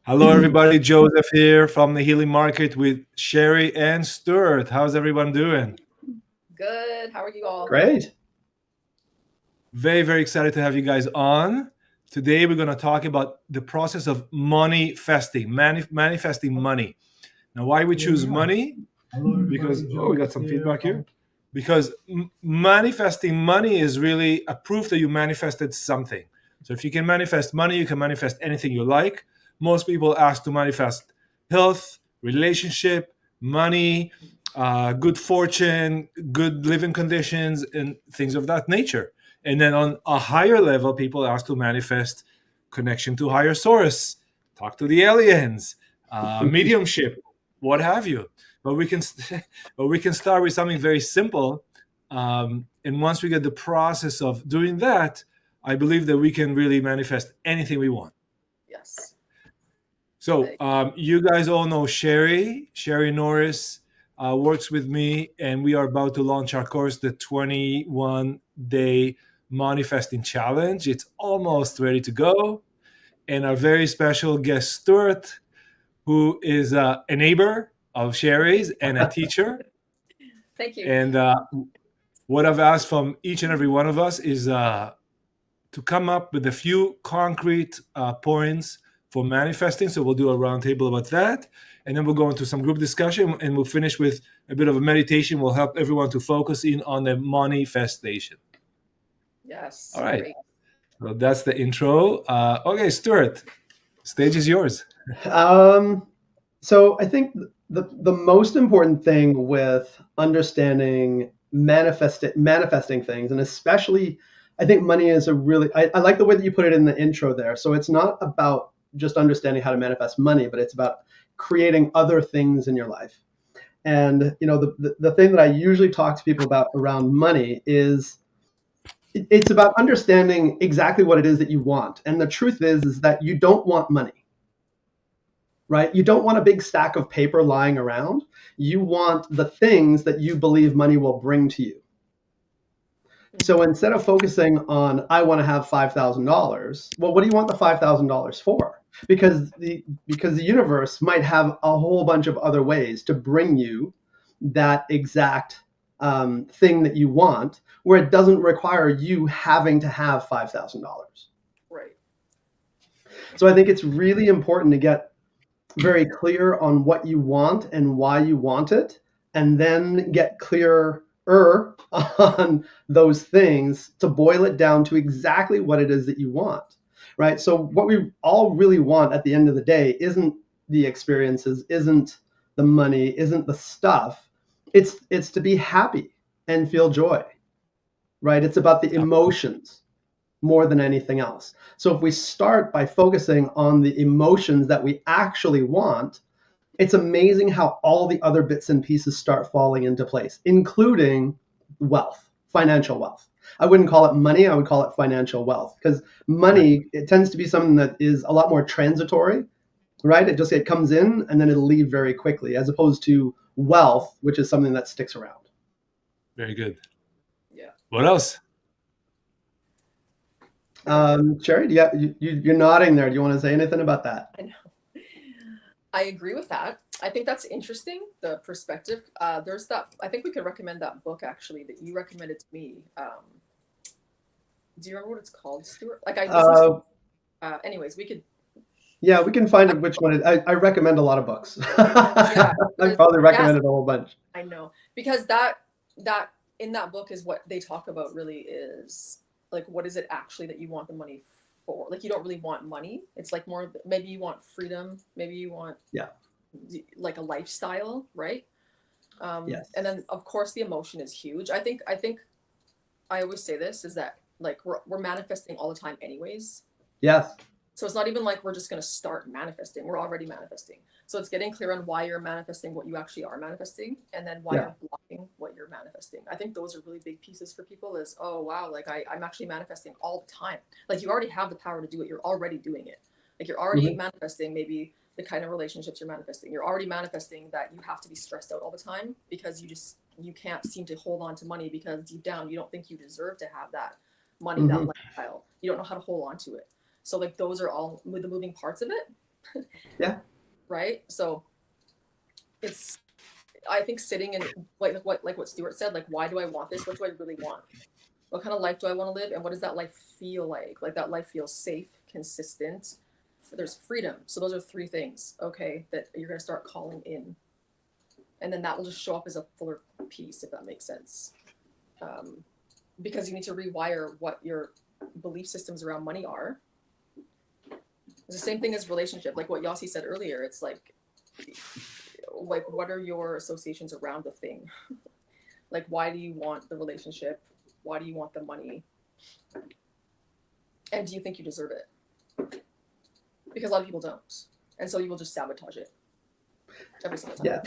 Hello, everybody. Jozef here from the Healing Market with Sherri and Stuart. How's everyone doing? Good. How are you all? Great. Very, very excited to have you guys on. Today, we're going to talk about the process of manifesting, manifesting money. Now, why we choose money? Because, we got some feedback here. Because manifesting money is really a proof that you manifested something. So if you can manifest money, you can manifest anything you like. Most people ask to manifest health, relationship, money, good fortune, good living conditions, and things of that nature. And then on a higher level, people ask to manifest connection to higher source, talk to the aliens, mediumship, what have you. But we can but we can start with something very simple. And once we get the process of doing that, I believe that we can really manifest anything we want. Yes. So you guys all know Sherri. Sherri Norris works with me, and we are about to launch our course, the 21-day manifesting challenge. It's almost ready to go. And our very special guest, Stuart, who is a neighbor of Sherri's and a teacher. Thank you. And what I've asked from each and every one of us is to come up with a few concrete points for manifesting. So we'll do a roundtable about that. And then we'll go into some group discussion, and we'll finish with a bit of a meditation. We'll help everyone to focus in on the manifestation. Yes. All right. Great. So that's the intro. Okay, Stuart, stage is yours. So I think the most important thing with understanding manifesting things, and especially I think money is a really I like the way that you put it in the intro there. So it's not about just understanding how to manifest money, but it's about creating other things in your life. And the thing that I usually talk to people about around money is it's about understanding exactly what it is that you want. And the truth is that you don't want money, right? You don't want a big stack of paper lying around. You want the things that you believe money will bring to you. So instead of focusing on, I want to have $5,000, well, what do you want the $5,000 for? Because the universe might have a whole bunch of other ways to bring you that exact thing that you want, where it doesn't require you having to have $5,000. Right. So I think it's really important to get very clear on what you want and why you want it, and then get clearer on those things to boil it down to exactly what it is that you want, right? So what we all really want at the end of the day isn't the experiences, isn't the money, isn't the stuff. It's to be happy and feel joy, right? It's about the emotions more than anything else. So if we start by focusing on the emotions that we actually want, it's amazing how all the other bits and pieces start falling into place, including wealth, financial wealth. I wouldn't call it money, I would call it financial wealth, because money, it tends to be something that is a lot more transitory, right? It comes in and then it'll leave very quickly, as opposed to wealth, which is something that sticks around. Very good. Yeah. What else? Sherri, you're nodding there. Do you want to say anything about that? I know. I agree with that. I think that's interesting, the perspective. There's that, I think we could recommend that book actually that you recommended to me. Do you remember what it's called, Stuart? Like I listened anyways, we could. Yeah, we can find which one. I recommend a lot of books. Yeah, I probably recommended a whole bunch. I know, because that in that book is what they talk about really is like, what is it actually that you want the money for? Like, you don't really want money. It's like more, maybe you want freedom. Maybe you want like a lifestyle, right? Yes. And then of course the emotion is huge. I think I always say this is that like we're manifesting all the time anyways. Yes. So it's not even like we're just going to start manifesting. We're already manifesting. So it's getting clear on why you're manifesting what you actually are manifesting, and then why you're blocking what you're manifesting. I think those are really big pieces for people is, oh, wow, like I'm actually manifesting all the time. Like you already have the power to do it. You're already doing it. Like you're already manifesting maybe the kind of relationships you're manifesting. You're already manifesting that you have to be stressed out all the time because you can't seem to hold on to money because deep down you don't think you deserve to have that money, that lifestyle. You don't know how to hold on to it. So like those are all the moving parts of it. right? So it's, I think sitting in like what Stuart said, like, why do I want this? What do I really want? What kind of life do I want to live? And what does that life feel like? Like, that life feels safe, consistent. There's freedom. So those are three things, okay, that you're going to start calling in. And then that will just show up as a fuller piece, if that makes sense. Because you need to rewire what your belief systems around money are. It's the same thing as relationship. Like what Yossi said earlier, it's like what are your associations around the thing? Like, why do you want the relationship? Why do you want the money? And do you think you deserve it? Because a lot of people don't. And so you will just sabotage it every single time.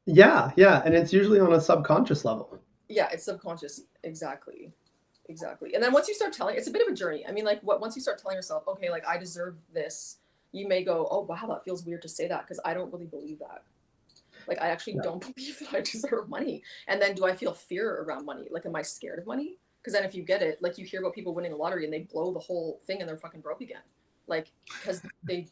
Yeah. And it's usually on a subconscious level. Yeah, it's subconscious. Exactly. And then once you start telling, it's a bit of a journey. I mean, like, once you start telling yourself, okay, like, I deserve this, you may go, oh, wow, that feels weird to say that, because I don't really believe that. Like, I actually don't believe that I deserve money. And then do I feel fear around money? Like, am I scared of money? Because then if you get it, like, you hear about people winning the lottery and they blow the whole thing and they're fucking broke again. Like, because they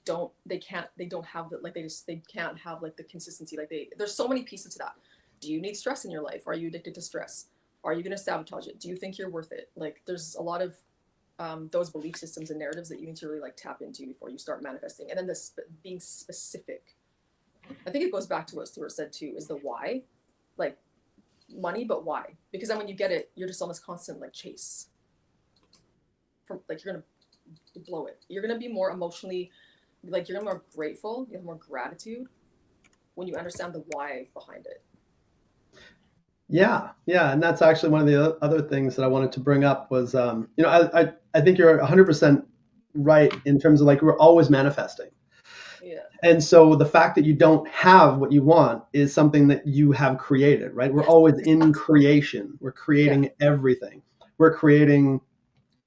can't have the, like, they can't have, like, the consistency. Like, there's so many pieces to that. Do you need stress in your life? Are you addicted to stress? Are you going to sabotage it? Do you think you're worth it? Like, there's a lot of those belief systems and narratives that you need to really, like, tap into before you start manifesting. And then this being specific. I think it goes back to what Stuart said too, is the why. Like, money, but why? Because then when you get it, you're just on this constant, like, chase. Like, you're going to blow it. You're going to be more emotionally, like, you're more grateful, you have more gratitude when you understand the why behind it. Yeah. And that's actually one of the other things that I wanted to bring up was, I think you're 100% right in terms of, like, we're always manifesting. Yeah. And so the fact that you don't have what you want is something that you have created, right? We're always in creation. We're creating everything. We're creating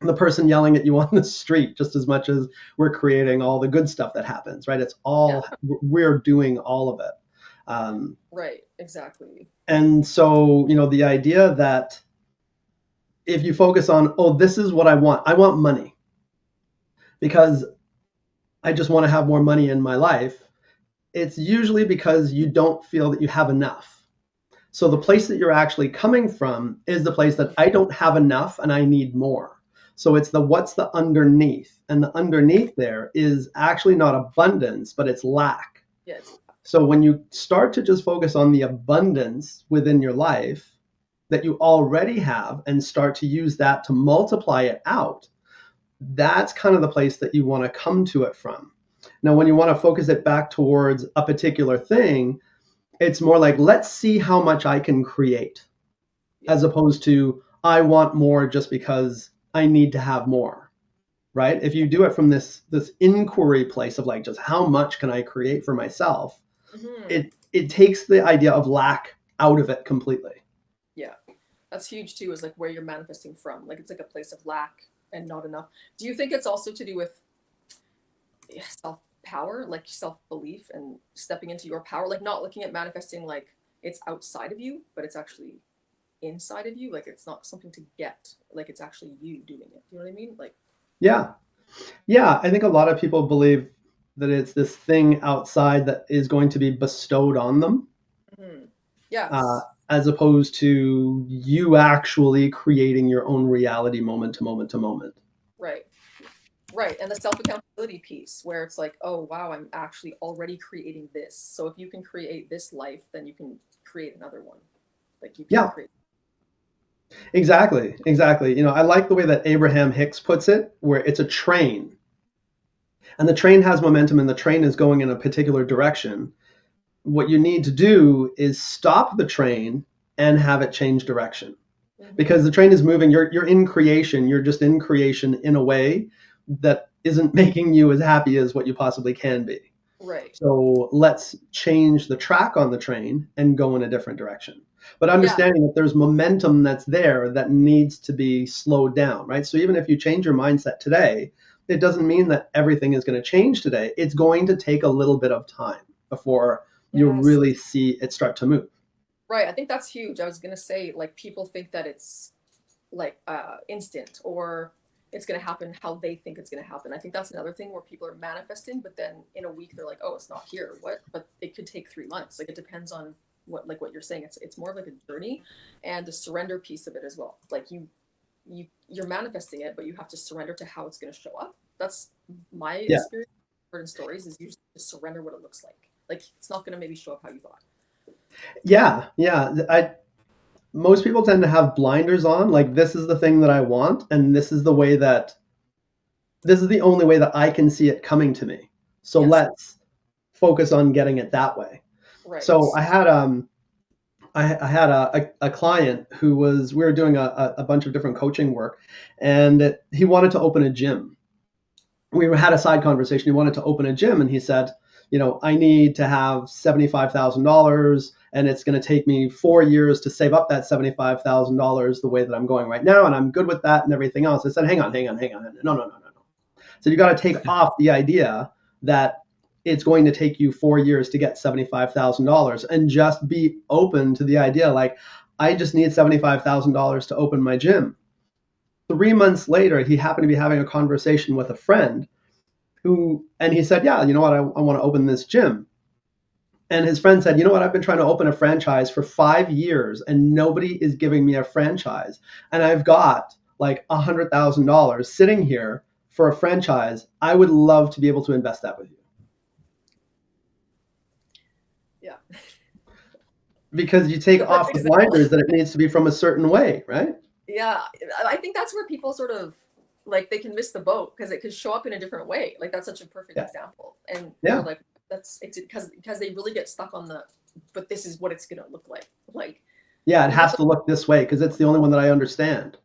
the person yelling at you on the street just as much as we're creating all the good stuff that happens, right? It's all, we're doing all of it. Right, exactly. And so, the idea that if you focus on, oh, this is what I want money because I just want to have more money in my life, it's usually because you don't feel that you have enough. So the place that you're actually coming from is the place that I don't have enough and I need more. So it's what's the underneath, and the underneath there is actually not abundance, but it's lack. Yes. So when you start to just focus on the abundance within your life that you already have and start to use that to multiply it out, that's kind of the place that you want to come to it from. Now, when you want to focus it back towards a particular thing, it's more like, let's see how much I can create, as opposed to, I want more just because I need to have more, right? If you do it from this inquiry place of, like, just how much can I create for myself, it takes the idea of lack out of it completely. Yeah. That's huge too, is, like, where you're manifesting from. Like, it's like a place of lack and not enough. Do you think it's also to do with self-power, like self-belief and stepping into your power, like not looking at manifesting like it's outside of you, but it's actually inside of you? Like, it's not something to get, like, it's actually you doing it. You know what I mean? Like, yeah, I think a lot of people believe that it's this thing outside that is going to be bestowed on them. Yes. As opposed to you actually creating your own reality moment to moment to moment. Right. And the self-accountability piece where it's like, oh, wow, I'm actually already creating this. So if you can create this life, then you can create another one. Like, you can create. Exactly. I like the way that Abraham Hicks puts it, where it's a train. And the train has momentum and the train is going in a particular direction. What you need to do is stop the train and have it change direction. Because the train is moving, you're in creation, you're just in creation in a way that isn't making you as happy as what you possibly can be. Right. So let's change the track on the train and go in a different direction. But understanding that there's momentum that's there that needs to be slowed down, right? So even if you change your mindset today, it doesn't mean that everything is going to change today. It's going to take a little bit of time before you really see it start to move. Right. I think that's huge. I was going to say, like, people think that it's like instant, or it's going to happen how they think it's going to happen. I think that's another thing where people are manifesting, but then in a week they're like, oh, it's not here. What? But it could take 3 months. Like, it depends on what, like what you're saying. It's more of like a journey, and the surrender piece of it as well. Like you're manifesting it, but you have to surrender to how it's going to show up. That's my experience in stories, is usually to surrender what it looks like. Like, it's not going to maybe show up how you thought. Yeah. Most people tend to have blinders on, like, this is the thing that I want, and this is the only way that I can see it coming to me. So let's focus on getting it that way. Right. So I had a client we were doing a bunch of different coaching work, and he wanted to open a gym. We had a side conversation. He wanted to open a gym, and he said, I need to have $75,000, and it's going to take me 4 years to save up that $75,000 the way that I'm going right now, and I'm good with that and everything else. I said, hang on. No. So you got to take off the idea that it's going to take you 4 years to get $75,000, and just be open to the idea, like, I just need $75,000 to open my gym. 3 months later, he happened to be having a conversation with a friend and he said, yeah, you know what, I want to open this gym. And his friend said, you know what, I've been trying to open a franchise for 5 years and nobody is giving me a franchise. And I've got like $100,000 sitting here for a franchise. I would love to be able to invest that with you. Yeah. Because you take off the blinders that it needs to be from a certain way, right? Yeah. I think that's where people sort of, like, they can miss the boat because it could show up in a different way. Like, that's such a perfect example. And they're like, it's because they really get stuck on but this is what it's going to look like. Like, yeah, it has to look this way because it's the only one that I understand.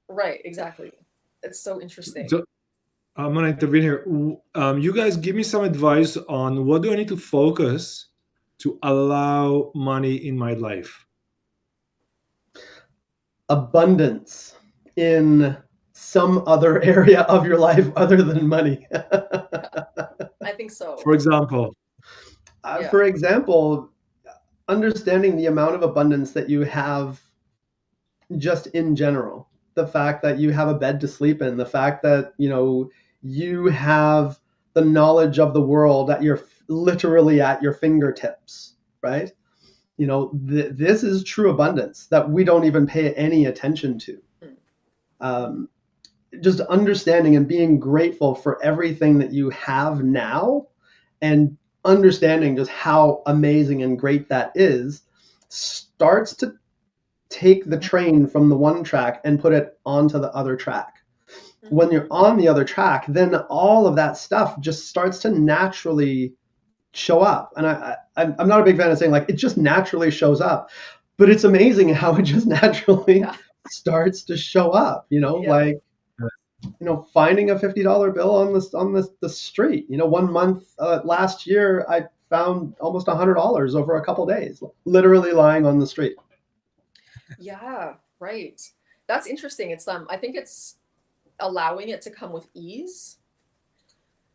Right. Exactly. It's so interesting. So I'm going to intervene here. You guys give me some advice on what do I need to focus to allow money in my life? Abundance in some other area of your life other than money. I think so. For example? For example, understanding the amount of abundance that you have just in general. The fact that you have a bed to sleep in, the fact that, you have the knowledge of the world literally at your fingertips, right? This is true abundance that we don't even pay any attention to. Just understanding and being grateful for everything that you have now, and understanding just how amazing and great that is, starts to take the train from the one track and put it onto the other track. When you're on the other track, then all of that stuff just starts to naturally show up. And I'm not a big fan of saying, like, it just naturally shows up, but it's amazing how it just naturally starts to show up, like, finding a $50 bill on the street. 1 month last year, I found almost $100 over a couple days, literally lying on the street. Yeah, right. That's interesting. It's I think it's allowing it to come with ease.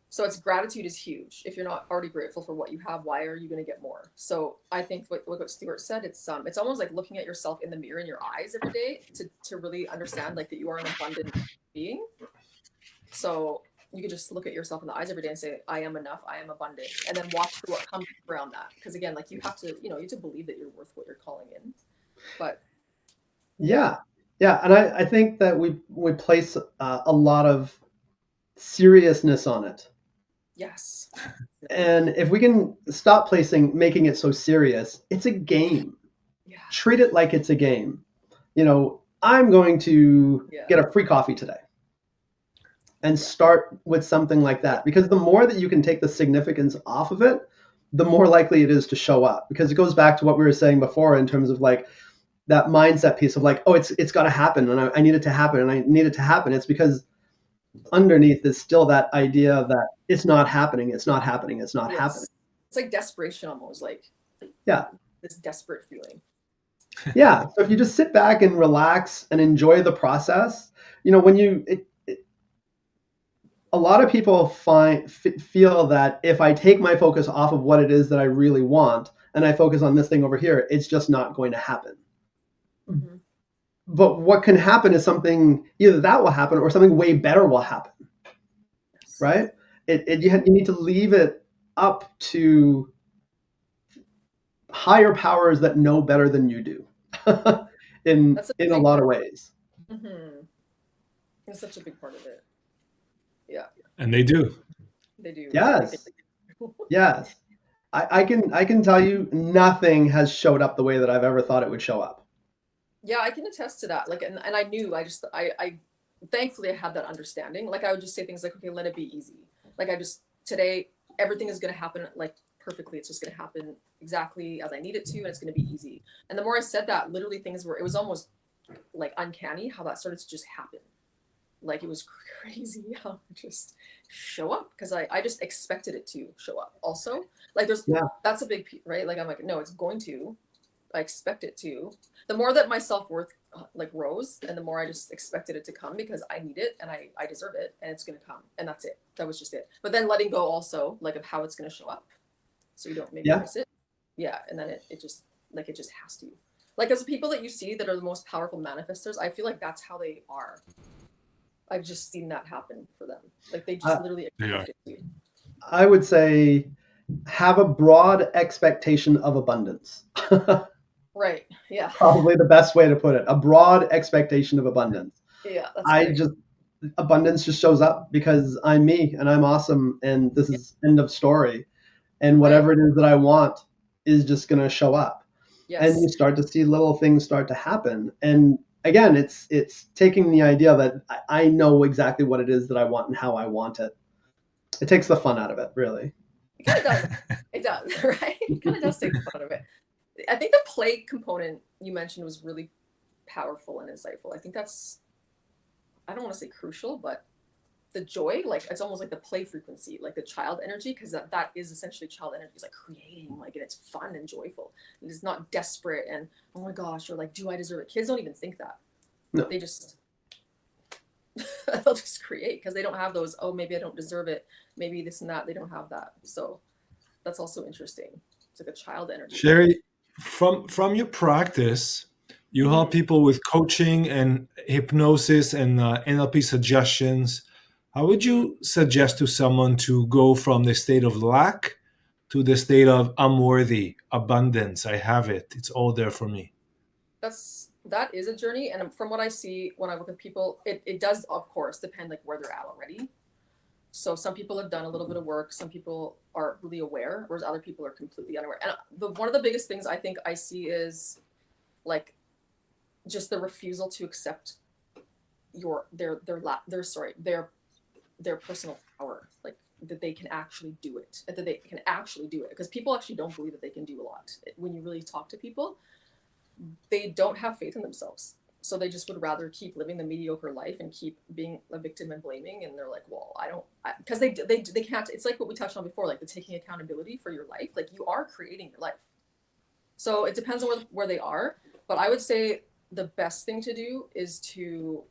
So it's gratitude is huge. If you're not already grateful for what you have, why are you going to get more? So I think what Stuart said, it's almost like looking at yourself in the mirror in your eyes every day to really understand, like, that you are an abundant being. So you can just look at yourself in the eyes every day and say, I am enough, I am abundant, and then watch for what comes around that. Because again, like, you have to believe that you're worth what you're calling in. But yeah, and I think that we place a lot of seriousness on it. Yes. And if we can stop making it so serious, it's a game. Yeah. Treat it like it's a game. I'm going to get a free coffee today. And start with something like that. Because the more that you can take the significance off of it, the more likely it is to show up. Because it goes back to what we were saying before in terms of, like, that mindset piece of, like, oh, it's got to happen, and I need it to happen, and I need it to happen. It's because underneath is still that idea that it's not happening. It's happening. It's like desperation, almost, like, this desperate feeling. Yeah. So if you just sit back and relax and enjoy the process, when a lot of people feel that if I take my focus off of what it is that I really want and I focus on this thing over here, it's just not going to happen. Mm-hmm. But what can happen is something, either that will happen or something way better will happen, Yes. right? You need to leave it up to higher powers that know better than you do in That's a a big lot of part. ways. It's such a big part of it. Yeah, And they do. they do. Yes. Yes. I can tell you nothing has showed up the way that I've ever thought it would show up. Yeah, I can attest to that. Like, and I knew, I thankfully I had that understanding. Like, I would just say things like, okay, let it be easy. Like, today, everything is going to happen like perfectly. It's just going to happen exactly as I need it to, and it's going to be easy. And the more I said that, literally it was almost like uncanny how that started to just happen. Like, it was crazy how it just show up, because I just expected it to show up. Also, like, that's a big, right? Like, I'm like, no, it's going to. I expect it to. The more that my self-worth like rose, and the more I just expected it to come, because I need it and I deserve it, and it's going to come, and that's it. That was just it. But then letting go also, like, of how it's going to show up, so you don't maybe miss it. Yeah, and then it just has to. Like, as the people that you see that are the most powerful manifestors, I feel like that's how they are. I've just seen that happen for them. Like, they just literally expect it to. I would say have a broad expectation of abundance. Right. Yeah. Probably the best way to put it. A broad expectation of abundance. Yeah, that's abundance just shows up because I'm me and I'm awesome, and this is end of story. And whatever it is that I want is just going to show up. Yes. And you start to see little things start to happen. And again, it's taking the idea that I know exactly what it is that I want and how I want it. It takes the fun out of it, really. It kind of does. It does, right? It kind of does take the fun out of it. I think the play component you mentioned was really powerful and insightful. I think that's, I don't want to say crucial, but the joy, like, it's almost like the play frequency, like the child energy, because that is essentially child energy. It's like creating, like, and it's fun and joyful. It is not desperate and, oh my gosh, or like, do I deserve it? Kids don't even think that. No. They just, they'll just create, because they don't have those, oh, maybe I don't deserve it, maybe this and that. They don't have that. So that's also interesting. It's like a child energy. Sherri, from your practice, you help people with coaching and hypnosis and NLP suggestions. How would you suggest to someone to go from the state of lack to the state of I'm worthy, abundance, I have it, it's all there for me? That is a journey, and from what I see when I work with people, it does, of course, depend like where they're at already. So some people have done a little bit of work, some people are really aware, whereas other people are completely unaware. And one of the biggest things I think I see is like just the refusal to accept their personal power, like that they can actually do it, because people actually don't believe that they can do a lot. When you really talk to people, they don't have faith in themselves. So they just would rather keep living the mediocre life and keep being a victim and blaming. And they're like, well, because they can't. It's like what we touched on before, like the taking accountability for your life. Like, you are creating your life. So it depends on where they are. But I would say the best thing to do is to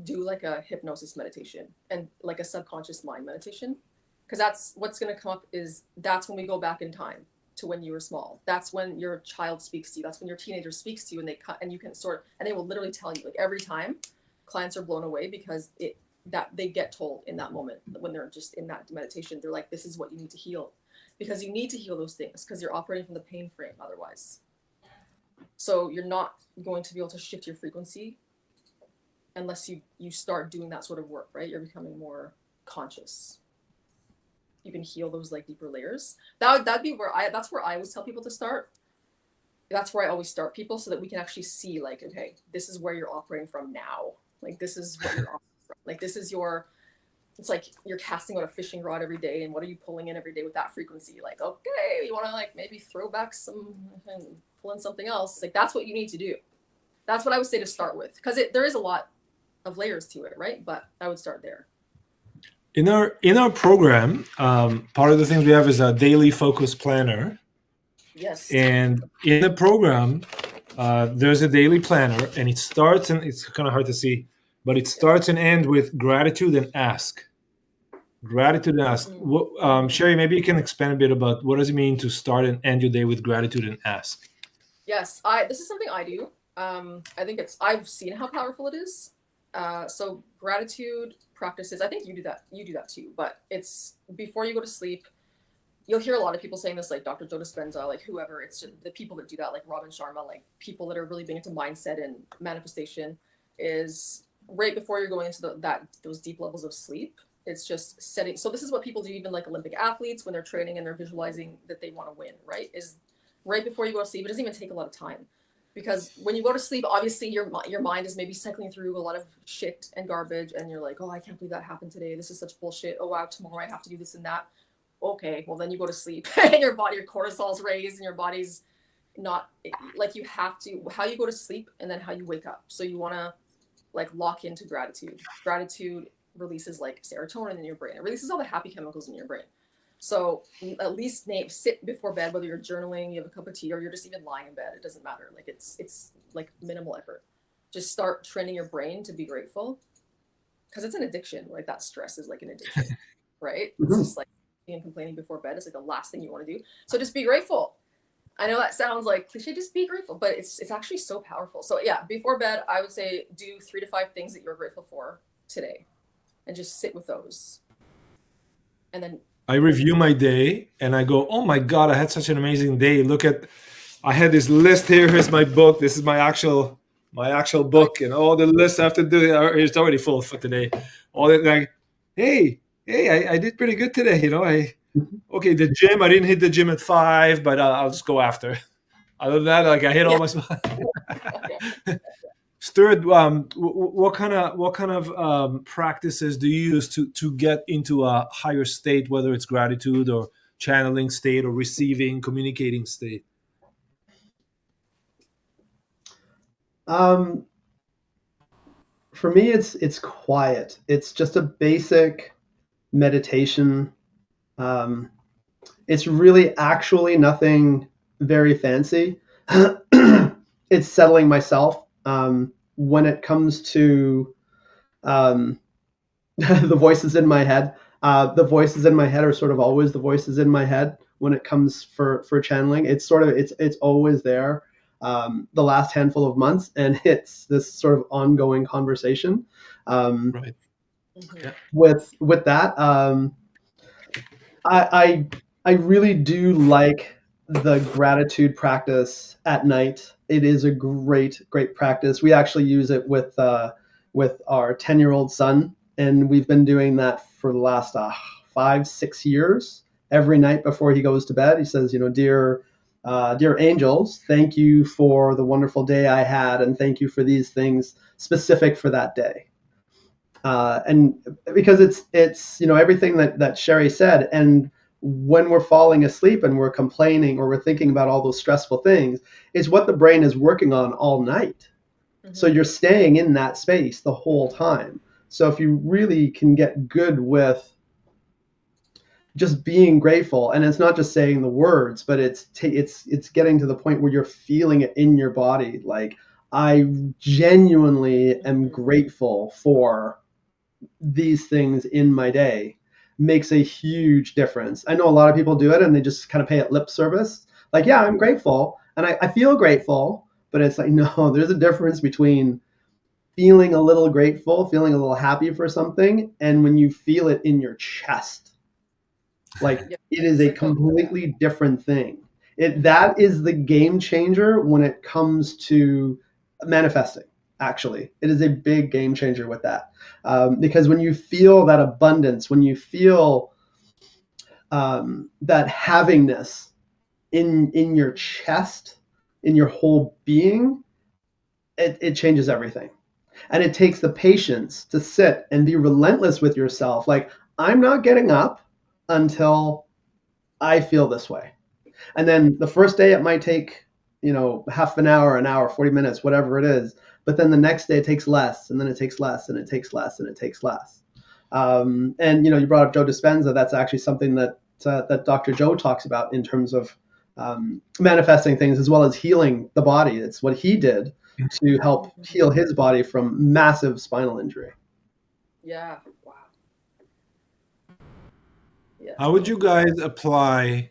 do like a hypnosis meditation and like a subconscious mind meditation. Because that's what's going to come up, that's when we go back in time to when you were small. That's when your child speaks to you. That's when your teenager speaks to you, and you can and they will literally tell you, like, every time clients are blown away because that they get told in that moment when they're just in that meditation, they're like, this is what you need to heal, because you need to heal those things, because you're operating from the pain frame otherwise. So you're not going to be able to shift your frequency unless you start doing that sort of work, right? You're becoming more conscious. You can heal those like deeper layers. That'd be that's where I always tell people to start. That's where I always start people, so that we can actually see, like, okay, this is where you're operating from now. Like, this is what you're operating from. Like, this is it's like you're casting out a fishing rod every day, and what are you pulling in every day with that frequency? Like, okay, you want to like maybe throw back some and pull in something else. Like, that's what you need to do. That's what I would say to start with, because there is a lot of layers to it, right? But I would start there. In our program, part of the things we have is a daily focus planner. Yes. And in the program, there's a daily planner, and it starts, and it's kind of hard to see, but it starts and ends with gratitude and ask. Gratitude and ask. Sherri, maybe you can expand a bit about what does it mean to start and end your day with gratitude and ask. Yes, this is something I do. I think I've seen how powerful it is. So gratitude practices, I think you do that too, but it's before you go to sleep. You'll hear a lot of people saying this, like Dr. Joe Dispenza, like whoever. It's just the people that do that, like Robin Sharma, like people that are really big into mindset and manifestation, is right before you're going into those deep levels of sleep. It's just setting. So this is what people do, even like Olympic athletes when they're training and they're visualizing that they want to win. Right? Is right before you go to sleep. It doesn't even take a lot of time, because when you go to sleep, obviously your mind is maybe cycling through a lot of shit and garbage, and you're like, oh, I can't believe that happened today. This is such bullshit. Oh wow, tomorrow I have to do this and that. Okay, well then you go to sleep and your cortisol's raised and your body's not like, you have to, how you go to sleep and then how you wake up. So you want to like lock into gratitude. Gratitude releases like serotonin in your brain. It releases all the happy chemicals in your brain. So at least sit before bed, whether you're journaling, you have a cup of tea, or you're just even lying in bed. It doesn't matter. Like it's like minimal effort. Just start training your brain to be grateful, because it's an addiction. Like that stress is like an addiction, right? It's just like and complaining before bed is like the last thing you want to do. So just be grateful. I know that sounds like cliche, just be grateful, but it's actually so powerful. So yeah, before bed, I would say do 3 to 5 things that you're grateful for today, and just sit with those. And then I review my day and I go, oh my God, I had such an amazing day. I had this list here. Here's my book. This is my actual book, and all the lists I have to do. It's already full for today. All that, like, hey, I did pretty good today. Okay, the gym. I didn't hit the gym at 5, but I'll just go after. Other than that, like I hit all my spots. Stuart, what kind of practices do you use to get into a higher state, whether it's gratitude or channeling state or receiving, communicating state? For me, it's quiet. It's just a basic meditation. It's really actually nothing very fancy. It's settling myself. When it comes to the voices in my head, the voices in my head are sort of always the voices in my head when it comes for channeling. It's always there. The last handful of months, and it's this sort of ongoing conversation. Right. Yeah. With that, I really do like the gratitude practice at night. It is a great practice. We actually use it with our 10-year-old son, and we've been doing that for the last 5-6 years. Every night before he goes to bed, he says, dear angels, thank you for the wonderful day I had, and thank you for these things specific for that day. And because it's everything that Sherri said, and when we're falling asleep and we're complaining or we're thinking about all those stressful things, is what the brain is working on all night. Mm-hmm. So you're staying in that space the whole time. So if you really can get good with just being grateful, and it's not just saying the words, but it's getting to the point where you're feeling it in your body. Like, I genuinely am grateful for these things in my day, makes a huge difference. I know a lot of people do it and they just kind of pay it lip service. Like, yeah, I'm grateful and I feel grateful, but it's like, no, there's a difference between feeling a little grateful, feeling a little happy for something, and when you feel it in your chest. Like, it is a completely different thing. That is the game changer when it comes to manifesting. Actually, it is a big game changer with that, because when you feel that abundance, when you feel that havingness in your chest, in your whole being, it changes everything. And it takes the patience to sit and be relentless with yourself. Like, I'm not getting up until I feel this way. And then the first day it might take, half an hour, 40 minutes, whatever it is. But then the next day it takes less, and then it takes less, and it takes less, and it takes less. And you brought up Joe Dispenza. That's actually something that Dr. Joe talks about in terms of manifesting things as well as healing the body. It's what he did to help heal his body from massive spinal injury. Yeah. Wow. Yeah. How would you guys apply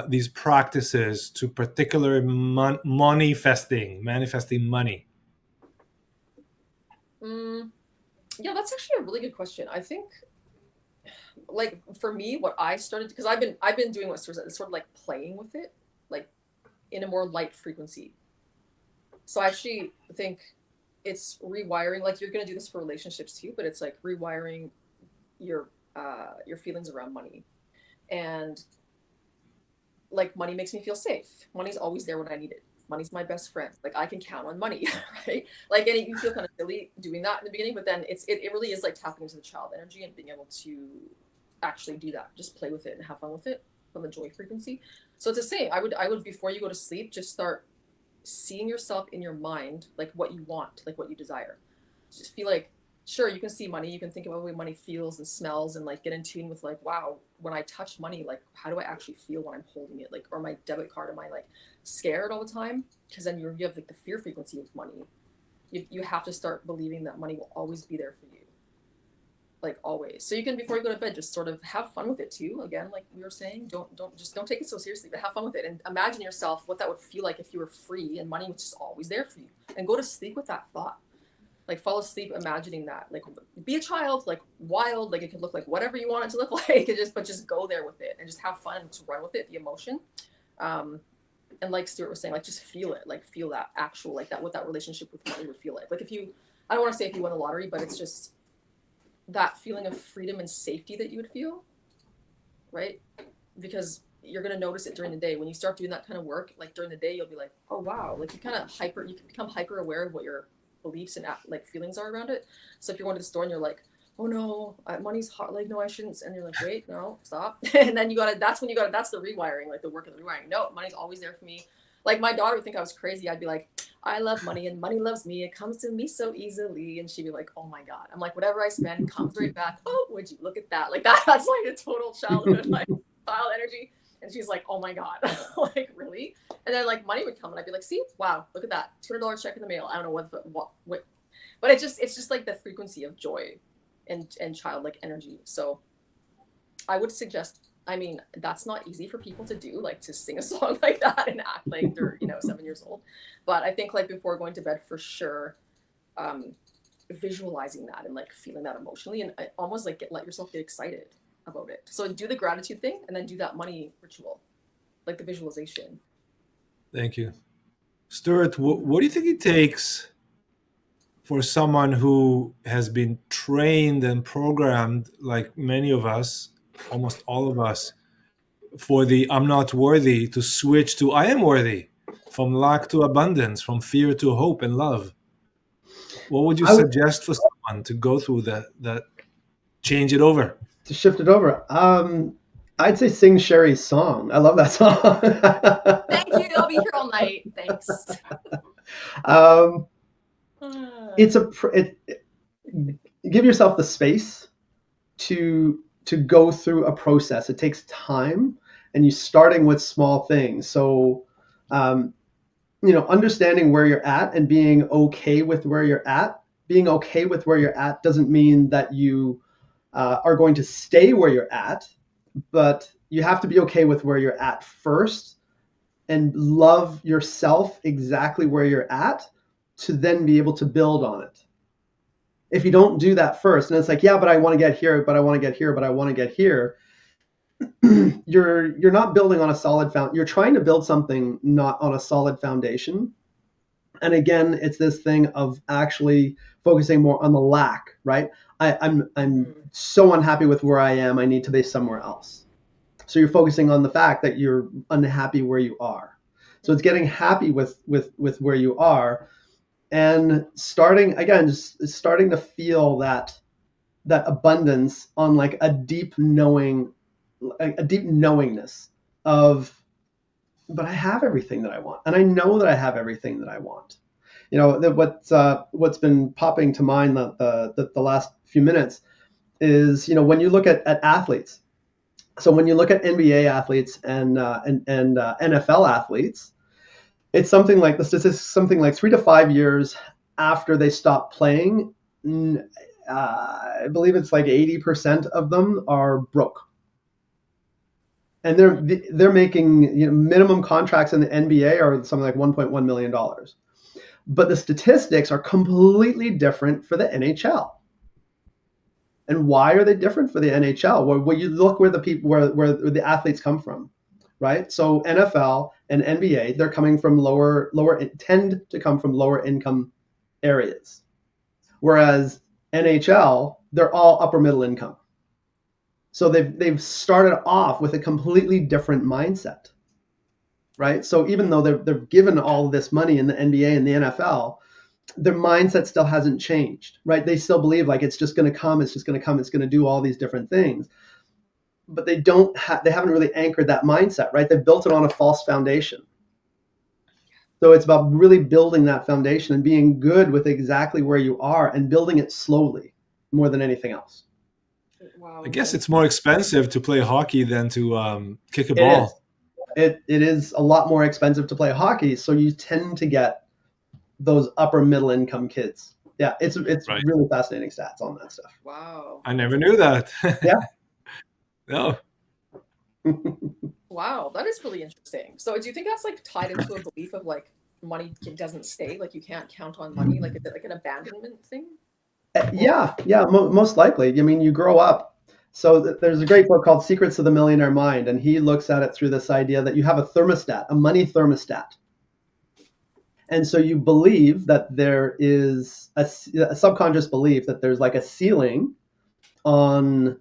these practices to particular manifesting money? Yeah, that's actually a really good question. I think, like for me, what I started, because I've been doing what sort of like playing with it, like in a more light frequency. So I actually think it's rewiring. Like you're gonna do this for relationships too, but it's like rewiring your feelings around money. And like money makes me feel safe. Money's always there when I need it. Money's my best friend. Like I can count on money, right? Like, and you feel kind of silly doing that in the beginning, but then it really is like tapping into the child energy and being able to actually do that. Just play with it and have fun with it from the joy frequency. So it's the same. I would before you go to sleep, just start seeing yourself in your mind, like what you want, like what you desire. Just feel like, sure, you can see money, you can think about the way money feels and smells and like get in tune with like, wow, when I touch money, like how do I actually feel when I'm holding it? Like, or my debit card, am I like scared all the time? Because then you have like the fear frequency of money. You have to start believing that money will always be there for you. Like always. So you can, before you go to bed, just sort of have fun with it too. Again, like we were saying, don't take it so seriously, but have fun with it and imagine yourself what that would feel like if you were free and money was just always there for you. And go to sleep with that thought. Like fall asleep imagining that. Like be a child, like wild, like it could look like whatever you want it to look like. But just go there with it and just have fun and just run with it, the emotion. And like Stuart was saying, like just feel it, like feel that actual, like that, what that relationship with money would feel like. Like if you, I don't want to say if you won the lottery, but it's just that feeling of freedom and safety that you would feel, right? Because you're going to notice it during the day. When you start doing that kind of work, like during the day, you'll be like, oh, wow. Like you can become hyper aware of what your beliefs and like feelings are around it. So if you're going to the store and you're like, oh no, money's hot. Like, no, I shouldn't. And you're like, wait, no, stop. And then that's the rewiring, like the work of the rewiring. No, money's always there for me. Like my daughter would think I was crazy. I'd be like, I love money and money loves me. It comes to me so easily. And she'd be like, oh my God. I'm like, whatever I spend comes right back. Oh, would you look at that? Like that's like a total childhood, like child energy. And she's like, oh my God, like really? And then like money would come and I'd be like, see, wow, look at that. $200 check in the mail. I don't know what, but it's just like the frequency of joy and childlike energy. So I would suggest, I mean, that's not easy for people to do, like to sing a song like that and act like they're, 7 years old. But I think like before going to bed for sure, visualizing that and like feeling that emotionally and almost like let yourself get excited about it. So do the gratitude thing and then do that money ritual, like the visualization. Thank you. Stuart, what do you think it takes for someone who has been trained and programmed, like many of us, almost all of us, for the I'm not worthy to switch to I am worthy, from lack to abundance, from fear to hope and love? What would you suggest for someone to go through that change it over? To shift it over. I'd say sing Sherri's song. I love that song. Thank you. I'll be here all night. Thanks. Give yourself the space to go through a process. It takes time, and you're starting with small things. So, understanding where you're at and being okay with where you're at. Being okay with where you're at doesn't mean that you are going to stay where you're at, but you have to be okay with where you're at first and love yourself exactly where you're at to then be able to build on it. If you don't do that first, and it's like, yeah, but I want to get here, but I want to get here, but I want to get here, you're not building on a solid foundation. You're trying to build something not on a solid foundation. And again, it's this thing of actually focusing more on the lack, right? I'm so unhappy with where I am. I need to be somewhere else. So you're focusing on the fact that you're unhappy where you are. So it's getting happy with where you are, and starting to feel that abundance on like a deep knowingness of, but I have everything that I want, and I know that I have everything that I want. What's been popping to mind the last few minutes is, when you look at athletes. So when you look at NBA athletes and NFL athletes, it's something like the statistics, something like 3 to 5 years after they stop playing, I believe it's like 80% of them are broke. and they're making, minimum contracts in the NBA are something like $1.1 million. But the statistics are completely different for the NHL. And why are they different for the NHL? Well, you look where the athletes come from, right? So NFL and NBA, they're coming from tend to come from lower income areas. Whereas NHL, they're all upper middle income. So they've started off with a completely different mindset, right? So even though they're given all this money in the NBA and the NFL, their mindset still hasn't changed, right? They still believe like it's just going to come, it's going to do all these different things. But they haven't really anchored that mindset, right? They've built it on a false foundation. So it's about really building that foundation and being good with exactly where you are and building it slowly more than anything else. Wow. I guess it's more expensive to play hockey than to kick a ball. It is a lot more expensive to play hockey, so you tend to get those upper middle income kids. Yeah, it's Right. really fascinating stats on that stuff. Wow. I never knew that. Yeah. No. Wow, that is really interesting. So do you think that's like tied into a belief of like money doesn't stay, like you can't count on money, like is it like an abandonment thing? Yeah, most likely. I mean, you grow up. So there's a great book called Secrets of the Millionaire Mind, and he looks at it through this idea that you have a thermostat, a money thermostat. And so you believe that there is a subconscious belief that there's like a ceiling on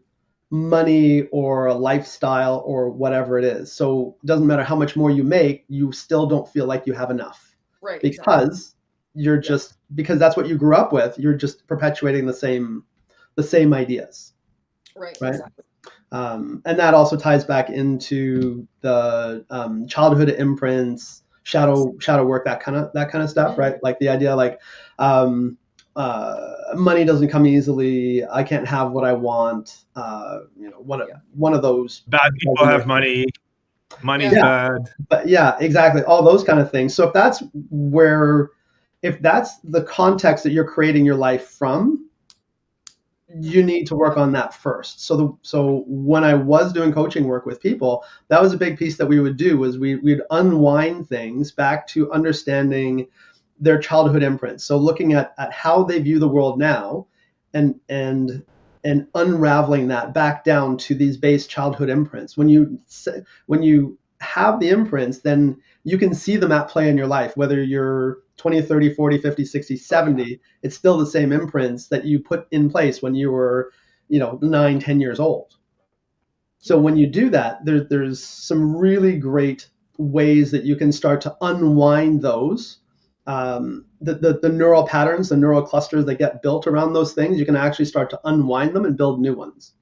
money or a lifestyle or whatever it is. So it doesn't matter how much more you make, you still don't feel like you have enough. Right. Because you're just, because that's what you grew up with, you're just perpetuating the same ideas. Right. Right. Exactly. And that also ties back into the childhood imprints, shadow work, that kind of stuff, right? Like the idea, like money doesn't come easily. I can't have what I want. One of those. Bad people have money. Money's bad. But yeah, exactly. All those kind of things. So if that's the context that you're creating your life from, you need to work on that first. So when I was doing coaching work with people, that was a big piece that we would do, was we'd unwind things back to understanding their childhood imprints. So looking at how they view the world now and unraveling that back down to these base childhood imprints. When you have the imprints, then you can see them at play in your life, whether you're 20, 30, 40, 50, 60, 70, it's still the same imprints that you put in place when you were, 9, 10 years old. So when you do that, there's some really great ways that you can start to unwind those. The neural patterns, the neural clusters that get built around those things, you can actually start to unwind them and build new ones.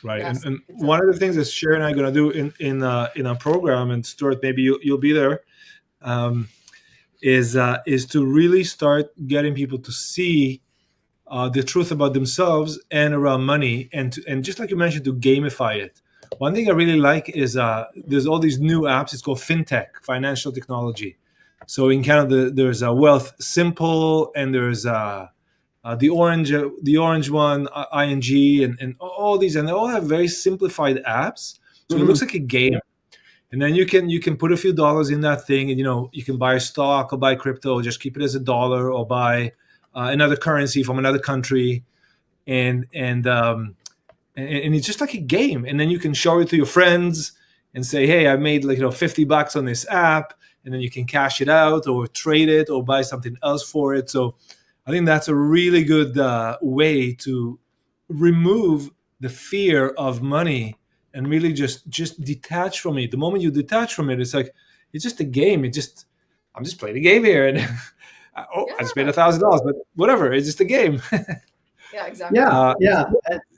Right. Yes, And exactly. one of the things that Sherri and I are going to do in our program, and Stuart, maybe you'll be there, is to really start getting people to see the truth about themselves and around money, and just like you mentioned, to gamify it. One thing I really like is there's all these new apps. It's called FinTech, financial technology. So in Canada, there's Wealth Simple, and there's the orange one, ING, and all these, and they all have very simplified apps. So it looks like a game. And then you can put a few dollars in that thing, and you can buy a stock or buy crypto, or just keep it as $1, or buy another currency from another country, and it's just like a game. And then you can show it to your friends and say, hey, I made like $50 on this app, and then you can cash it out or trade it or buy something else for it. So I think that's a really good way to remove the fear of money and really just detach from it. The moment you detach from it, it's like, it's just a game. I'm just playing a game here, and I just paid $1,000, but whatever. It's just a game. Yeah, exactly. Yeah.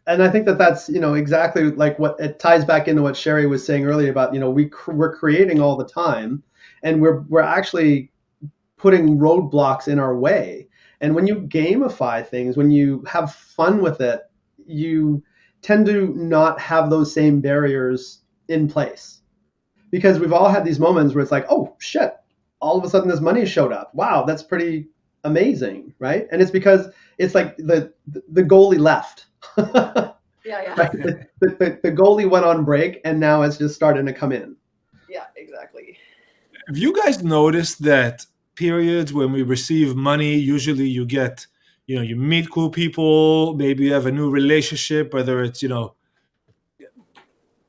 And I think that's exactly like what it ties back into what Sherri was saying earlier about we're creating all the time, and we're actually putting roadblocks in our way. And when you gamify things, when you have fun with it, you tend to not have those same barriers in place, because we've all had these moments where it's like, oh shit, all of a sudden this money showed up. Wow, that's pretty amazing, right? And it's because it's like the goalie left. Yeah. Right? The goalie went on break, and now it's just starting to come in. Yeah, exactly. Have you guys noticed that periods when we receive money, usually you get, you meet cool people, maybe you have a new relationship, whether it's,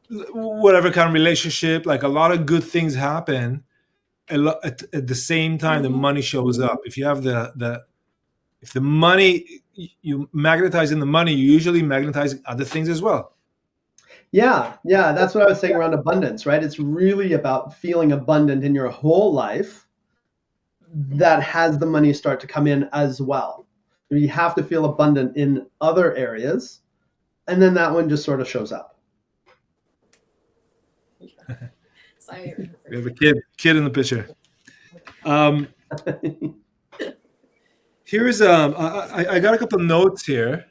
whatever kind of relationship, like a lot of good things happen at the same time the money shows up. If you have if the money, you magnetizing the money, you usually magnetize other things as well. Yeah, that's what I was saying around abundance, right? It's really about feeling abundant in your whole life that has the money start to come in as well. You have to feel abundant in other areas, and then that one just sort of shows up. We have a kid in the picture. Here's I got a couple of notes here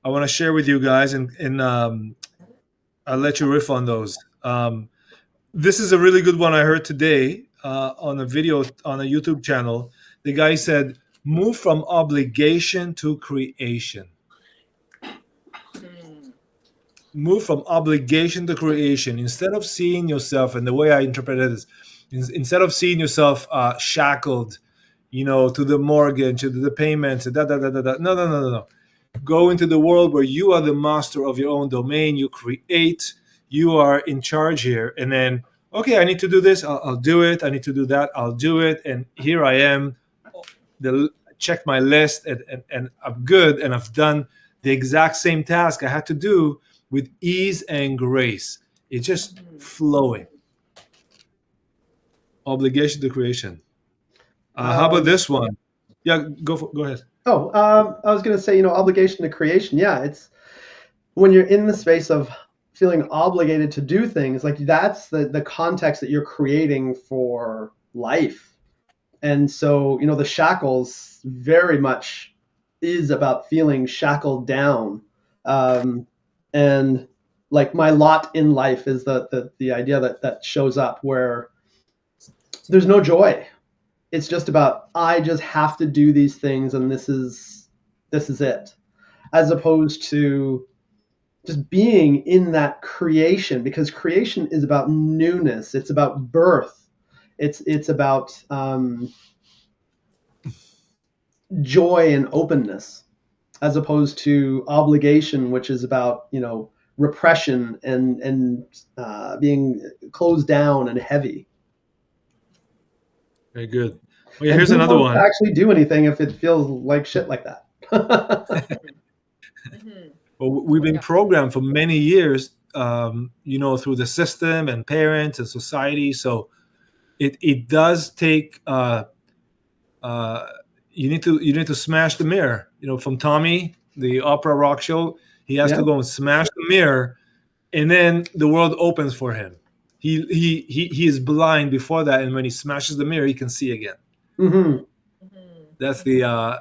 I want to share with you guys, and I'll let you riff on those. This is a really good one I heard today on a video on a YouTube channel. The guy said, "Move from obligation to creation." Move from obligation to creation. Instead of seeing yourself, and the way I interpret it is, instead of seeing yourself shackled, to the mortgage, to the payments, No. Go into the world where you are the master of your own domain. You create. You are in charge here. And then, okay, I need to do this. I'll do it. I need to do that. I'll do it. And here I am. Check my list, and I'm good. And I've done the exact same task I had to do with ease and grace. It's just flowing. Obligation to creation. How about this one? Yeah, go ahead. I was going to say, obligation to creation. Yeah, it's when you're in the space of feeling obligated to do things, like that's the context that you're creating for life. And so, the shackles very much is about feeling shackled down. And like my lot in life is the idea that shows up where there's no joy. It's just about, I just have to do these things, and this is it, as opposed to just being in that creation, because creation is about newness. It's about birth. It's about joy and openness, as opposed to obligation, which is about repression and being closed down and heavy. Very good. Well, yeah, here's another one. Actually, do anything if it feels like shit like that. Well, we've been programmed for many years, through the system and parents and society. So it does take. You need to smash the mirror. From Tommy, the opera rock show, he has to go and smash the mirror, and then the world opens for him. He is blind before that, and when he smashes the mirror, he can see again. Mm-hmm. That's the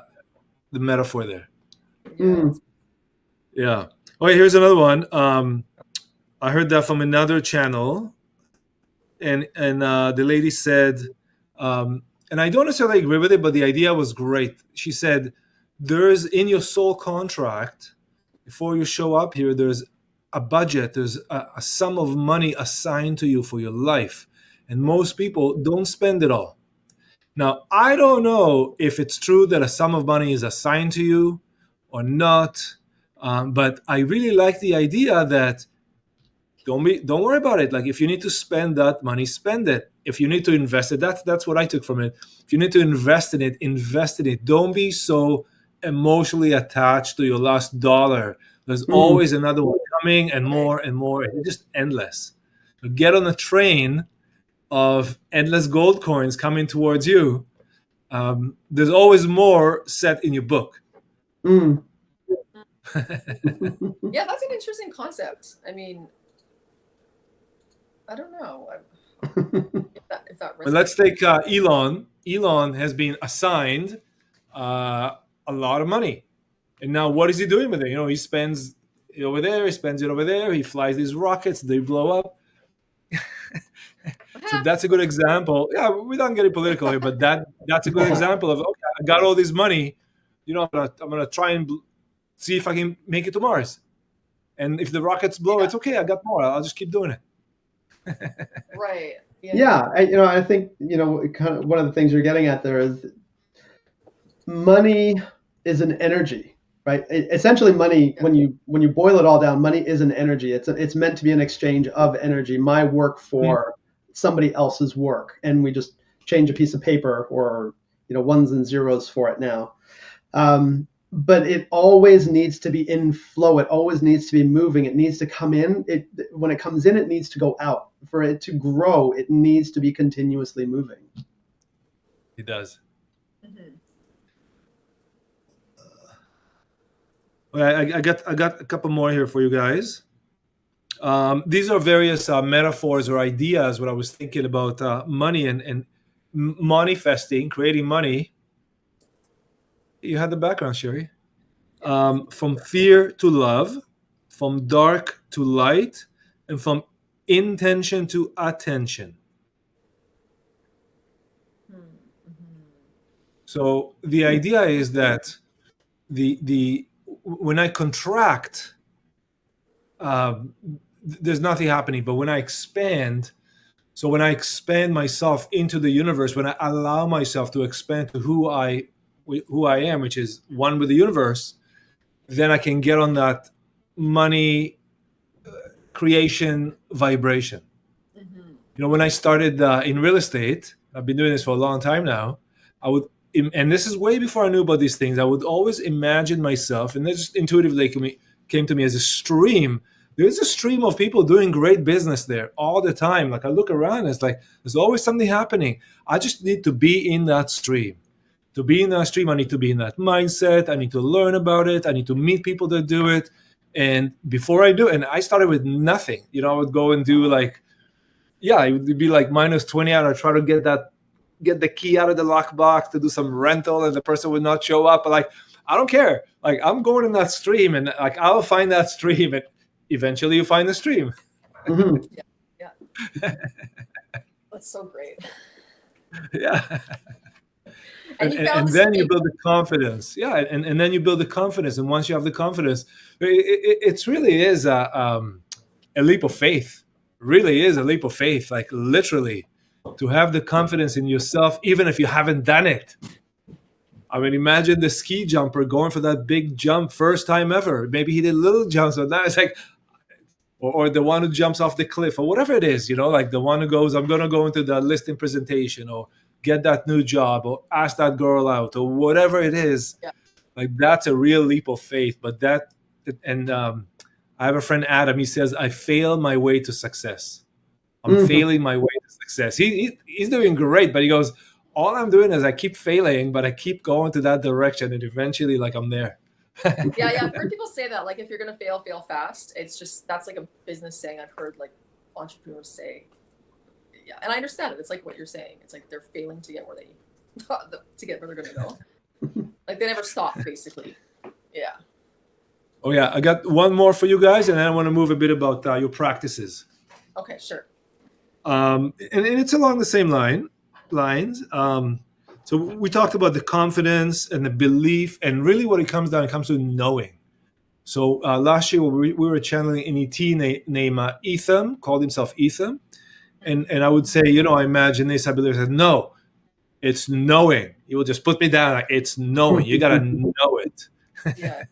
metaphor there. Mm. Yeah. Okay, here's another one. I heard that from another channel, and the lady said, and I don't necessarily agree with it, but the idea was great. She said, "There's in your soul contract, before you show up here, there's a budget, there's a sum of money assigned to you for your life, and most people don't spend it all." Now, I don't know if it's true that a sum of money is assigned to you or not, but I really like the idea that don't worry about it. Like, if you need to spend that money, spend it. If you need to invest it, that's what I took from it. If you need to invest in it, invest in it. Don't be so emotionally attached to your last dollar. There's always another one coming, and more and more. It's just endless. So get on a train of endless gold coins coming towards you. There's always more set in your book. Mm. Yeah, that's an interesting concept. I mean, I don't know if that But let's take Elon. Elon has been assigned a lot of money, and now what is he doing with it? He spends it over there, he spends it over there. He flies these rockets, they blow up. So that's a good example. Yeah, we don't get political here, but that's a good example of, okay, I got all this money. I'm gonna try and see if I can make it to Mars. And if the rockets blow, it's okay. I got more. I'll just keep doing it. Right. Yeah, I think kind of one of the things you're getting at there is money is an energy, right? Essentially, money, when you boil it all down, money is an energy. It's meant to be an exchange of energy. My work for somebody else's work, and we just change a piece of paper or ones and zeros for it now. But it always needs to be in flow. It always needs to be moving. It needs to come in. When it comes in, it needs to go out. For it to grow, it needs to be continuously moving. It does. Mm-hmm. Well, I got a couple more here for you guys. These are various metaphors or ideas. What I was thinking about money and manifesting, creating money. You had the background, Sherri. From fear to love, from dark to light, and from intention to attention. Mm-hmm. So the idea is that the when I contract, there's nothing happening. But when I expand, so when I expand myself into the universe, when I allow myself to expand to who I am, which is one with the universe, then I can get on that money creation vibration. Mm-hmm. When I started in real estate, I've been doing this for a long time now. I would, and this is way before I knew about these things. I would always imagine myself, and this just intuitively came to me as a stream. There's a stream of people doing great business there all the time. Like I look around, it's like there's always something happening. I just need to be in that stream. To be in that stream, I need to be in that mindset. I need to learn about it. I need to meet people that do it. And before I do, and I started with nothing. I would go and do like, yeah, it would be like minus 20 out. I try to get the key out of the lockbox to do some rental, and the person would not show up. But like, I don't care. Like, I'm going in that stream, and like, I'll find that stream, and eventually you find the stream. Mm-hmm. Yeah. That's so great. Yeah. And then you build the confidence. Yeah, and then you build the confidence. And once you have the confidence, it really is a leap of faith. Really is a leap of faith. Like literally, to have the confidence in yourself, even if you haven't done it. I mean, imagine the ski jumper going for that big jump, first time ever. Maybe he did little jumps, but now it's like, or the one who jumps off the cliff, or whatever it is. Like the one who goes, I'm gonna go into the listing presentation, or get that new job, or ask that girl out, or whatever it is. Yeah. Like that's a real leap of faith. But I have a friend, Adam. He says, I fail my way to success. I'm failing my way to success. He's doing great, but he goes, all I'm doing is I keep failing, but I keep going to that direction, and eventually, like, I'm there. Yeah, I've heard people say that. Like, if you're gonna fail fast. It's just that's like a business saying I've heard like entrepreneurs say. Yeah, and I understand it. It's like what you're saying. It's like they're failing to get where they're gonna go. Like they never stop, basically. Yeah. Oh yeah, I got one more for you guys, and then I want to move a bit about your practices. Okay, sure. And it's along the same lines. So we talked about the confidence and the belief, and really what it comes to knowing. So last year we were channeling an ET named Ethium, called himself Ethium, and I would say, I imagine this. I believe that no, it's knowing. He will just put me down. Like, it's knowing. You gotta know it. Yeah.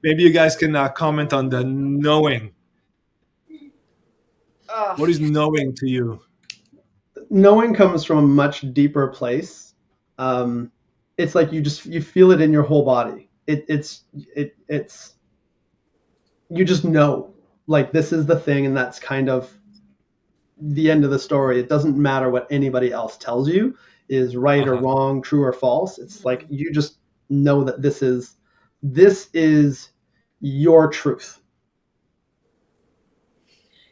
Maybe you guys can comment on the knowing. What is knowing to you? Knowing comes from a much deeper place. It's like you feel it in your whole body. It's you just know, like, this is the thing, and that's kind of the end of the story. It doesn't matter what anybody else tells you is right or wrong, true or false. It's like you just know that this is your truth.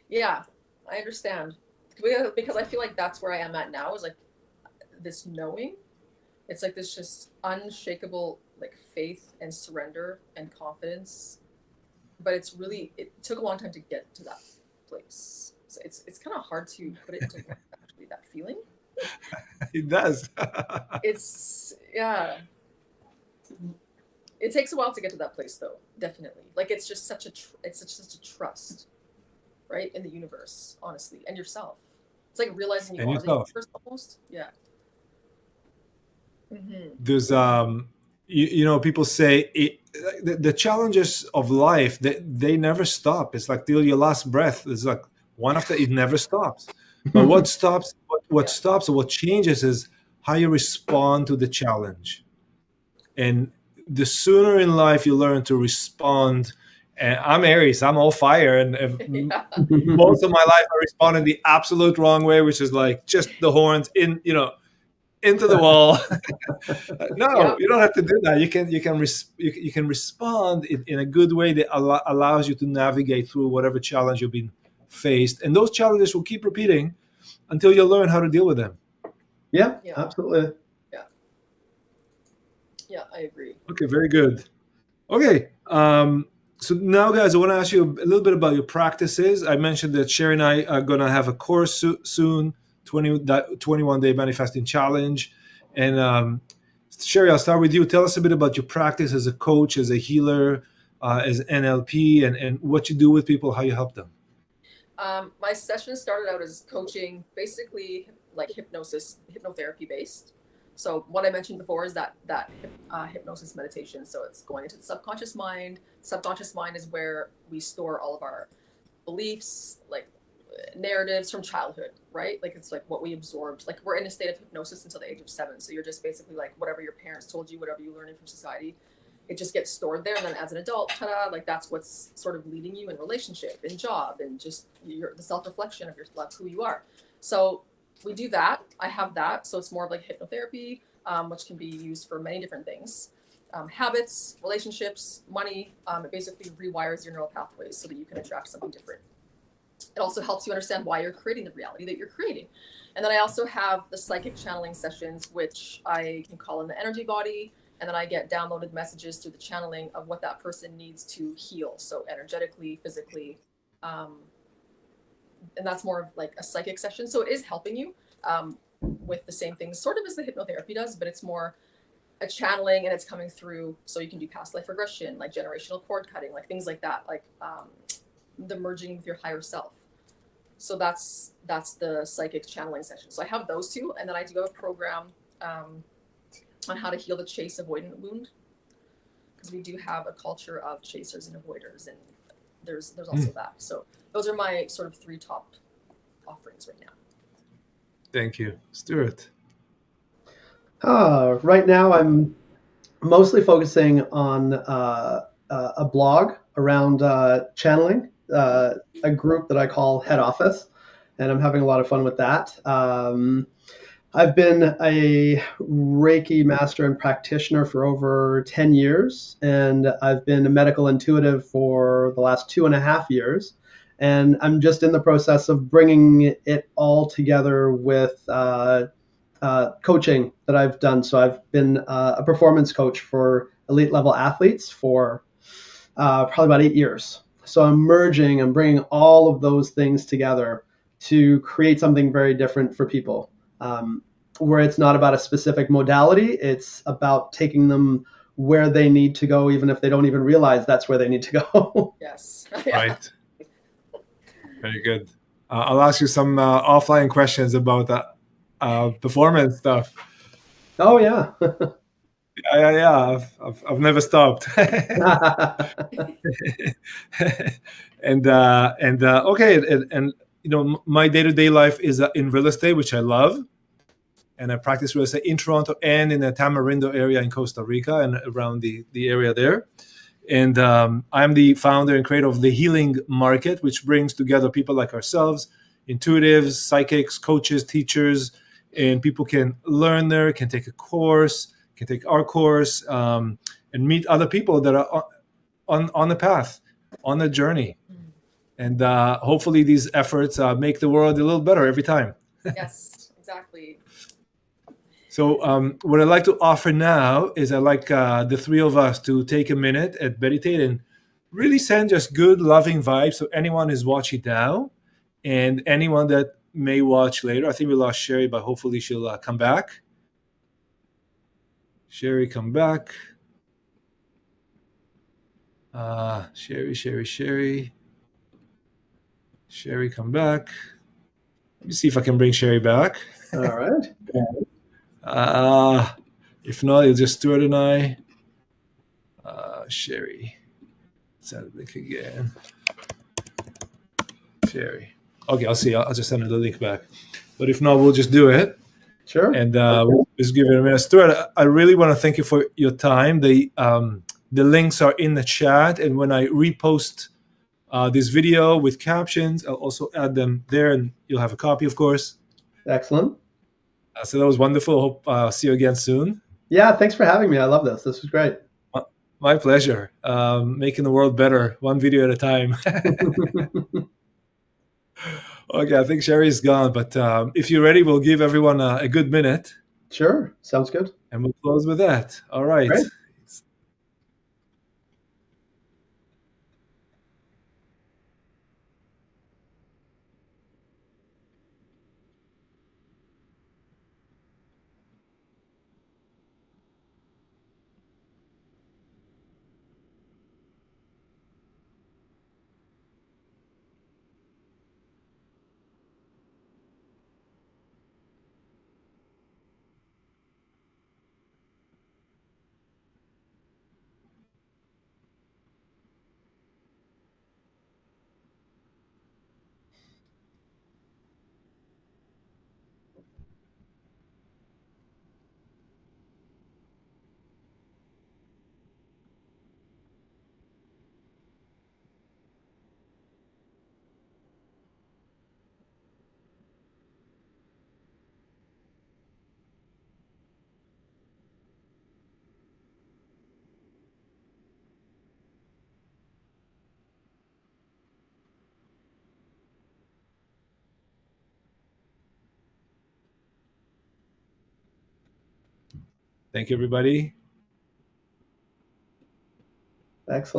Yeah, I understand. Because I feel like that's where I am at now, is like this knowing. It's like this just unshakable like faith and surrender and confidence. But it took a long time to get to that place. So it's kind of hard to put it into actually that feeling. It does. It's It takes a while to get to that place, though. Definitely. Like it's just such a trust, right, in the universe, honestly, and yourself. It's like realizing you And are the yourself. universe almost. Yeah. There's people say the challenges of life, they never stop. It's like till your last breath. It's like one after, it never stops. But what stops, what Yeah. stops or what changes is how you respond to the challenge. And the sooner in life you learn to respond, and I'm Aries, I'm all fire, and Yeah. most of my life I responded the absolute wrong way, which is like just the horns in, into the wall. No, Yeah. you don't have to do that. You can respond in a good way that allows you to navigate through whatever challenge you've been faced, and those challenges will keep repeating until you learn how to deal with them. Yeah, Yeah. absolutely. Yeah, I agree. Okay, very good. Okay, so now, guys, I want to ask you a little bit about your practices. I mentioned that Sherri and I are going to have a course soon, 21-day manifesting challenge. And Sherri, I'll start with you. Tell us a bit about your practice as a coach, as a healer, as NLP, and what you do with people, how you help them. My session started out as coaching, basically like hypnotherapy based. So what I mentioned before is that hypnosis meditation. So it's going into the subconscious mind. Subconscious mind is where we store all of our beliefs, like narratives from childhood, right? Like it's like what we absorbed. Like we're in a state of hypnosis until the age of 7. So you're just basically like whatever your parents told you, whatever you learned from society, it just gets stored there. And then as an adult, ta-da, like that's what's sort of leading you in relationship, in job, and just the self-reflection of who you are. So we do that. I have that. So it's more of like hypnotherapy, which can be used for many different things. Habits, relationships, money. It basically rewires your neural pathways so that you can attract something different. It also helps you understand why you're creating the reality that you're creating. And then I also have the psychic channeling sessions, which I can call in the energy body. And then I get downloaded messages through the channeling of what that person needs to heal. So energetically, physically, and that's more of like a psychic session. So it is helping you with the same things, sort of as the hypnotherapy does, but it's more a channeling and it's coming through. So you can do past life regression, like generational cord cutting, like things like that, like the merging with your higher self. So that's the psychic channeling session. So I have those two, and then I do have a program on how to heal the chase avoidant wound, because we do have a culture of chasers and avoiders, and there's also that. So those are my sort of 3 top offerings right now. Thank you. Stuart. Right now, I'm mostly focusing on a blog around channeling, a group that I call Head Office, and I'm having a lot of fun with that. I've been a Reiki master and practitioner for over 10 years, and I've been a medical intuitive for the last 2.5 years. And I'm just in the process of bringing it all together with coaching that I've done. So I've been a performance coach for elite level athletes for probably about 8 years. So I'm bringing all of those things together to create something very different for people, where it's not about a specific modality. It's about taking them where they need to go, even if they don't even realize that's where they need to go. Yes. Right. Very good. I'll ask you some offline questions about performance stuff. Oh yeah. Yeah. I've never stopped. and okay, and my day-to-day life is in real estate, which I love, and I practice real estate in Toronto and in the Tamarindo area in Costa Rica and around the area there. And I'm the founder and creator of the Healing Market, which brings together people like ourselves, intuitives, psychics, coaches, teachers, and people can learn there, can take a course, can take our course, and meet other people that are on the path, on the journey. And hopefully these efforts make the world a little better every time. Yes, exactly. So what I'd like to offer now is I'd like the 3 of us to take a minute and meditate and really send just good, loving vibes to anyone who's watching now and anyone that may watch later. I think we lost Sherri, but hopefully she'll come back. Sherri, come back. Sherri, come back. Let me see if I can bring Sherri back. All right. If not, it's just Stuart and I. Sherri, send the link again. Sherri. Okay, I'll see. I'll just send her the link back. But if not, we'll just do it. Sure. And we'll just give it a minute. Stuart, I really want to thank you for your time. The links are in the chat, and when I repost this video with captions, I'll also add them there, and you'll have a copy, of course. Excellent. So that was wonderful. Hope I'll see you again soon. Yeah, thanks for having me. I love this. This was great. My pleasure. Making the world better, one video at a time. Okay, I think Sherri's gone, but if you're ready, we'll give everyone a good minute. Sure. Sounds good. And we'll close with that. All right. Great. Thank you, everybody. Excellent.